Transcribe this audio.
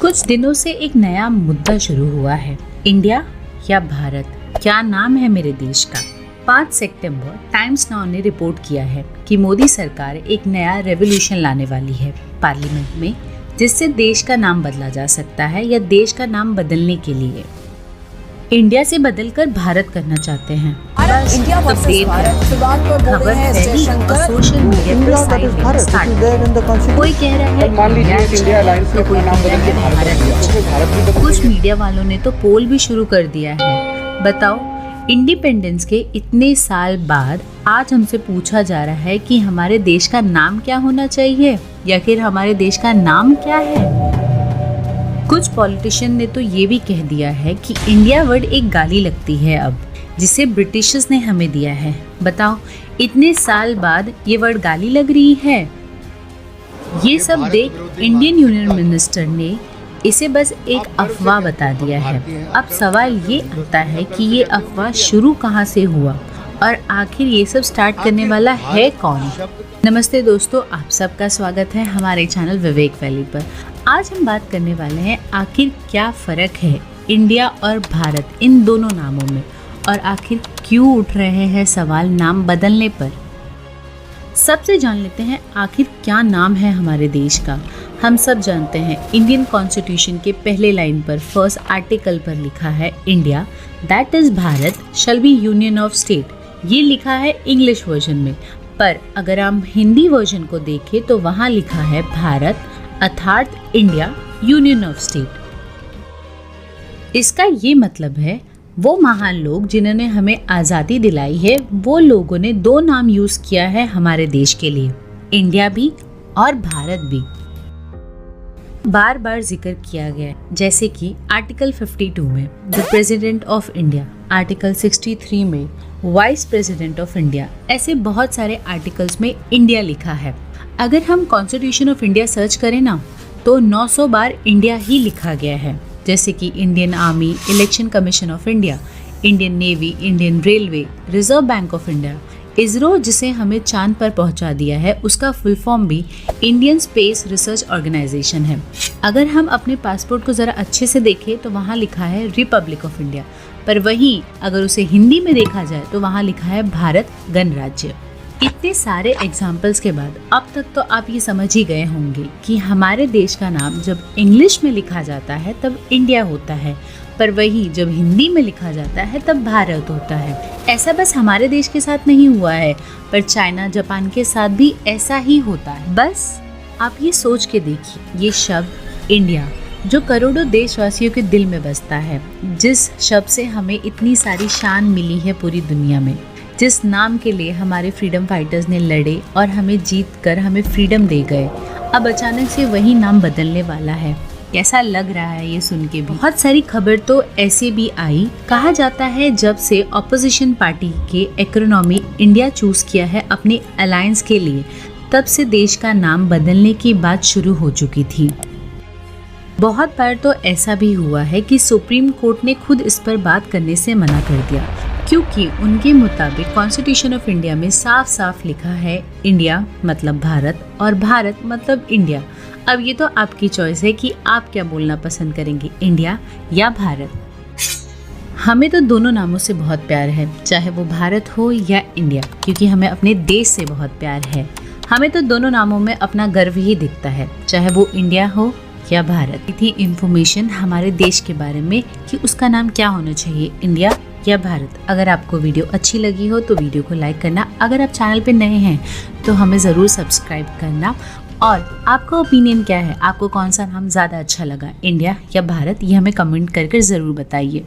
कुछ दिनों से एक नया मुद्दा शुरू हुआ है, इंडिया या भारत, क्या नाम है मेरे देश का। 5 सितंबर टाइम्स नाउ ने रिपोर्ट किया है कि मोदी सरकार एक नया रेवोल्यूशन लाने वाली है पार्लियामेंट में, जिससे देश का नाम बदला जा सकता है या देश का नाम बदलने के लिए इंडिया से बदलकर भारत करना चाहते हैं। बस तब देर है, खबर फैली और सोशल मीडिया पर साइड स्टार्ट। कोई कह रहा है इंडिया, तो कोई कह रहा है भारत। कुछ मीडिया वालों ने तो पोल भी शुरू कर दिया है। बताओ, इंडिपेंडेंस के इतने साल बाद आज हमसे पूछा जा रहा है कि हमारे देश का नाम क्या होना चाहिए या फिर हमारे देश का नाम क्या है। कुछ पॉलिटिशियन ने तो ये भी कह दिया है कि इंडिया वर्ड एक गाली लगती है अब, जिसे ब्रिटिशर्स ने हमें दिया है। बताओ, इतने साल बाद ये वर्ड गाली लग रही है। ये सब देख इंडियन यूनियन मिनिस्टर ने इसे बस एक अफवाह बता दिया है। अब सवाल ये आता है कि ये अफवाह शुरू कहाँ से हुआ और आखिर ये सब स्टार्ट करने वाला है कौन। नमस्ते दोस्तों, आप सबका स्वागत है हमारे चैनल विवेक वैली पर। आज हम बात करने वाले हैं आखिर क्या फ़र्क है इंडिया और भारत इन दोनों नामों में, और आखिर क्यों उठ रहे हैं सवाल नाम बदलने पर। सबसे जान लेते हैं आखिर क्या नाम है हमारे देश का। हम सब जानते हैं इंडियन कॉन्स्टिट्यूशन के पहले लाइन पर फर्स्ट आर्टिकल पर लिखा है India that is Bharat shall be union of state. ये लिखा है इंग्लिश वर्जन में, पर अगर हम हिंदी वर्जन को देखें तो वहाँ लिखा है भारत अर्थात इंडिया यूनियन ऑफ स्टेट। इसका ये मतलब है वो महान लोग जिन्होंने हमें आज़ादी दिलाई है, वो लोगों ने 2 नाम यूज़ किया है हमारे देश के लिए, इंडिया भी और भारत भी। बार बार जिक्र किया गया, जैसे कि आर्टिकल 52 में the president of India, article 63 में वाइस प्रेसिडेंट ऑफ इंडिया, ऐसे बहुत सारे आर्टिकल्स में इंडिया लिखा है। अगर हम कॉन्स्टिट्यूशन ऑफ इंडिया सर्च करें ना, तो 900 बार इंडिया ही लिखा गया है, जैसे कि Indian army, election commission of India, Indian navy, Indian railway, reserve bank of India, ISRO जिसे हमें चांद पर पहुंचा दिया है, उसका फुल फॉर्म भी इंडियन स्पेस रिसर्च ऑर्गेनाइजेशन है। अगर हम अपने पासपोर्ट को ज़रा अच्छे से देखें तो वहाँ लिखा है रिपब्लिक ऑफ इंडिया, पर वहीं अगर उसे हिंदी में देखा जाए तो वहाँ लिखा है भारत गणराज्य। इतने सारे एग्जाम्पल्स के बाद अब तक तो आप ये समझ ही गए होंगे कि हमारे देश का नाम जब इंग्लिश में लिखा जाता है तब इंडिया होता है, पर वही जब हिंदी में लिखा जाता है तब भारत होता है। ऐसा बस हमारे देश के साथ नहीं हुआ है, पर चाइना, जापान के साथ भी ऐसा ही होता है। बस आप ये सोच के देखिए, ये शब्द इंडिया जो करोड़ों देशवासियों के दिल में बसता है, जिस शब्द से हमें इतनी सारी शान मिली है पूरी दुनिया में, जिस नाम के लिए हमारे फ्रीडम फाइटर्स ने लड़े और हमें जीत कर हमें फ्रीडम दे गए, अब अचानक से वही नाम बदलने वाला है। कैसा लग रहा है ये सुन के भी। बहुत सारी खबर तो ऐसे भी आई, कहा जाता है जब से ऑपोजिशन पार्टी के इकोनॉमी इंडिया चूज किया है अपने अलायंस के लिए, तब से देश का नाम बदलने की बात शुरू हो चुकी थी। बहुत बार तो ऐसा भी हुआ है कि सुप्रीम कोर्ट ने खुद इस पर बात करने से मना कर दिया, क्योंकि उनके मुताबिक कॉन्स्टिट्यूशन ऑफ इंडिया में साफ साफ लिखा है इंडिया मतलब भारत और भारत मतलब इंडिया। अब ये तो आपकी चॉइस है कि आप क्या बोलना पसंद करेंगे, इंडिया या भारत। हमें तो दोनों नामों से बहुत प्यार है, चाहे वो भारत हो या इंडिया, क्योंकि हमें अपने देश से बहुत प्यार है। हमें तो दोनों नामों में अपना गर्व ही दिखता है, चाहे वो इंडिया हो या भारत। थी इंफॉर्मेशन हमारे देश के बारे में कि उसका नाम क्या होना चाहिए, इंडिया या भारत। अगर आपको वीडियो अच्छी लगी हो तो वीडियो को लाइक करना, अगर आप चैनल पे नए हैं तो हमें ज़रूर सब्सक्राइब करना। और आपका ओपिनियन क्या है, आपको कौन सा नाम ज़्यादा अच्छा लगा, इंडिया या भारत, ये हमें कमेंट करके ज़रूर बताइए।